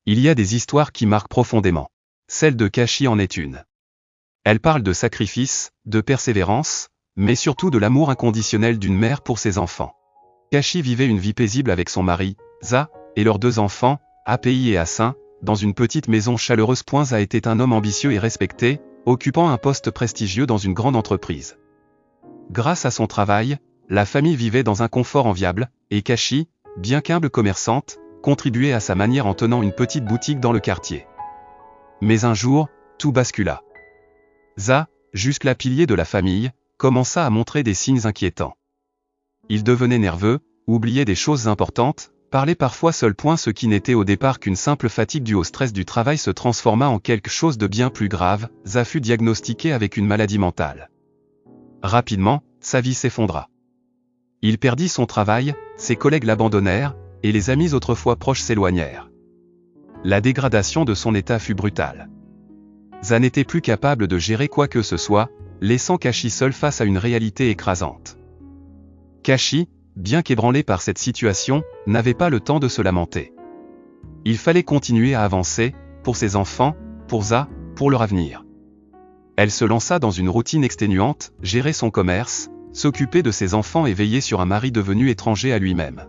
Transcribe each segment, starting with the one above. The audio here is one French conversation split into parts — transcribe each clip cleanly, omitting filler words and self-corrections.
Il y a des histoires qui marquent profondément. Celle de Kashi en est une. Elle parle de sacrifice, de persévérance, mais surtout de l'amour inconditionnel d'une mère pour ses enfants. Kashi vivait une vie paisible avec son mari, Za, et leurs 2 enfants, API et Asin, dans une petite maison chaleureuse. Za était un homme ambitieux et respecté, occupant un poste prestigieux dans une grande entreprise. Grâce à son travail, la famille vivait dans un confort enviable, et Kashi, bien qu'humble commerçante, contribuait à sa manière en tenant une petite boutique dans le quartier. Mais un jour, tout bascula. Za, jusque-là pilier de la famille, commença à montrer des signes inquiétants. Il devenait nerveux, oubliait des choses importantes, parlait parfois seul. Ce qui n'était au départ qu'une simple fatigue due au stress du travail se transforma en quelque chose de bien plus grave. Za fut diagnostiqué avec une maladie mentale. Rapidement, sa vie s'effondra. Il perdit son travail, ses collègues l'abandonnèrent, et les amis autrefois proches s'éloignèrent. La dégradation de son état fut brutale. Za n'était plus capable de gérer quoi que ce soit, laissant Kashi seul face à une réalité écrasante. Kashi, bien qu'ébranlé par cette situation, n'avait pas le temps de se lamenter. Il fallait continuer à avancer, pour ses enfants, pour Za, pour leur avenir. Elle se lança dans une routine exténuante, gérer son commerce, s'occuper de ses enfants et veiller sur un mari devenu étranger à lui-même.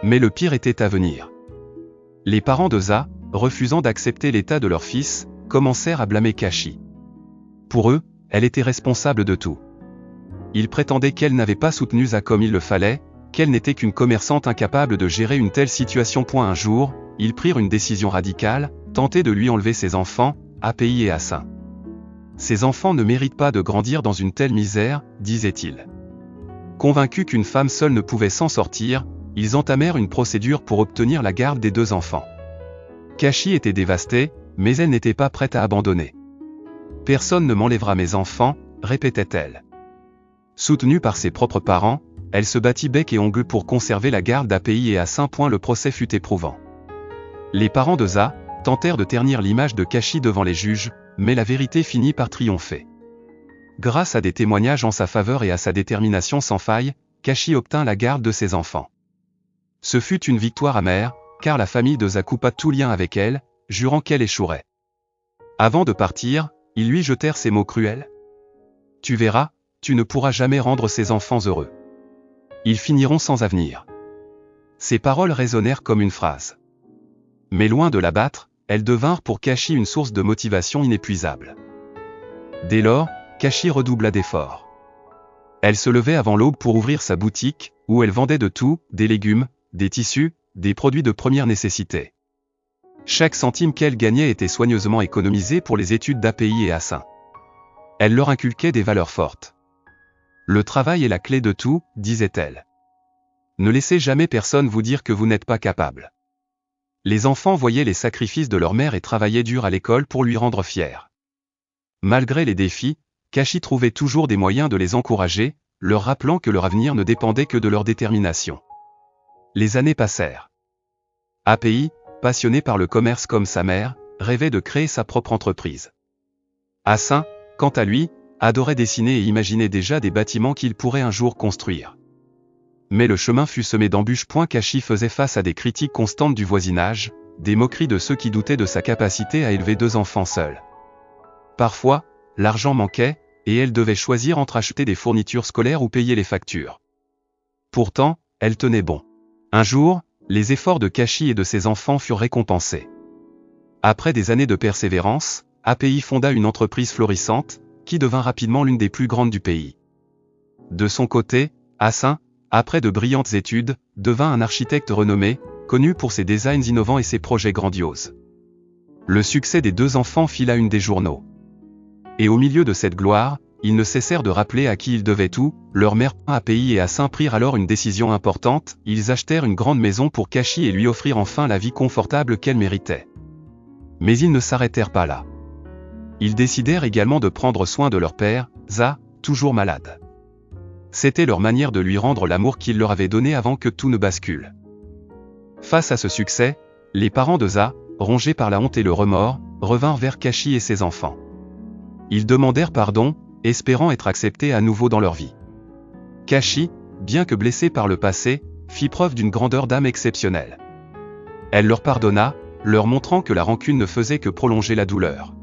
Mais le pire était à venir. Les parents de Za, refusant d'accepter l'état de leur fils, commencèrent à blâmer Kashi. Pour eux, elle était responsable de tout. Ils prétendaient qu'elle n'avait pas soutenu Za comme il le fallait, qu'elle n'était qu'une commerçante incapable de gérer une telle situation. Un jour, ils prirent une décision radicale, tenter de lui enlever ses enfants, API et Asin. Ces enfants ne méritent pas de grandir dans une telle misère, disait-il. Convaincus qu'une femme seule ne pouvait s'en sortir, ils entamèrent une procédure pour obtenir la garde des 2 enfants. Kashi était dévastée, mais elle n'était pas prête à abandonner. Personne ne m'enlèvera mes enfants, répétait-elle. Soutenue par ses propres parents, elle se battit bec et ongles pour conserver la garde d'API et Asin. Le procès fut éprouvant. Les parents de Za tentèrent de ternir l'image de Kashi devant les juges, mais la vérité finit par triompher. Grâce à des témoignages en sa faveur et à sa détermination sans faille, Kashi obtint la garde de ses enfants. Ce fut une victoire amère, car la famille de Za coupa tout lien avec elle, jurant qu'elle échouerait. Avant de partir, ils lui jetèrent ces mots cruels. « Tu verras, tu ne pourras jamais rendre ces enfants heureux. Ils finiront sans avenir. » Ces paroles résonnèrent comme une phrase. Mais loin de l'abattre, elles devinrent pour Kashi une source de motivation inépuisable. Dès lors, Kashi redoubla d'efforts. Elle se levait avant l'aube pour ouvrir sa boutique, où elle vendait de tout, des légumes, des tissus, des produits de première nécessité. Chaque centime qu'elle gagnait était soigneusement économisé pour les études d'API et Asin. Elle leur inculquait des valeurs fortes. Le travail est la clé de tout, disait-elle. Ne laissez jamais personne vous dire que vous n'êtes pas capable. Les enfants voyaient les sacrifices de leur mère et travaillaient dur à l'école pour lui rendre fière. Malgré les défis, Kashi trouvait toujours des moyens de les encourager, leur rappelant que leur avenir ne dépendait que de leur détermination. Les années passèrent. API, passionné par le commerce comme sa mère, rêvait de créer sa propre entreprise. Asin, quant à lui, adorait dessiner et imaginait déjà des bâtiments qu'il pourrait un jour construire. Mais le chemin fut semé d'embûches. Kashi faisait face à des critiques constantes du voisinage, des moqueries de ceux qui doutaient de sa capacité à élever 2 enfants seuls. Parfois, l'argent manquait, et elle devait choisir entre acheter des fournitures scolaires ou payer les factures. Pourtant, elle tenait bon. Un jour, les efforts de Kashi et de ses enfants furent récompensés. Après des années de persévérance, API fonda une entreprise florissante, qui devint rapidement l'une des plus grandes du pays. De son côté, Asin, après de brillantes études, devint un architecte renommé, connu pour ses designs innovants et ses projets grandioses. Le succès des 2 enfants fit la une des journaux. Et au milieu de cette gloire, ils ne cessèrent de rappeler à qui ils devaient tout. Leur mère, API et Asin prirent alors une décision importante, ils achetèrent une grande maison pour Kashi et lui offrirent enfin la vie confortable qu'elle méritait. Mais ils ne s'arrêtèrent pas là. Ils décidèrent également de prendre soin de leur père, Za, toujours malade. C'était leur manière de lui rendre l'amour qu'il leur avait donné avant que tout ne bascule. Face à ce succès, les parents de Za, rongés par la honte et le remords, revinrent vers Kashi et ses enfants. Ils demandèrent pardon, espérant être acceptés à nouveau dans leur vie. Kashi, bien que blessée par le passé, fit preuve d'une grandeur d'âme exceptionnelle. Elle leur pardonna, leur montrant que la rancune ne faisait que prolonger la douleur.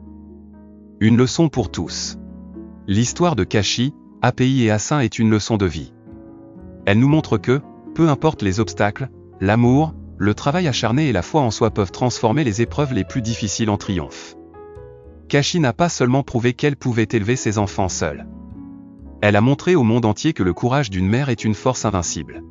Une leçon pour tous. L'histoire de Kashi, API et Assin est une leçon de vie. Elle nous montre que, peu importe les obstacles, l'amour, le travail acharné et la foi en soi peuvent transformer les épreuves les plus difficiles en triomphe. Kashi n'a pas seulement prouvé qu'elle pouvait élever ses enfants seule. Elle a montré au monde entier que le courage d'une mère est une force invincible.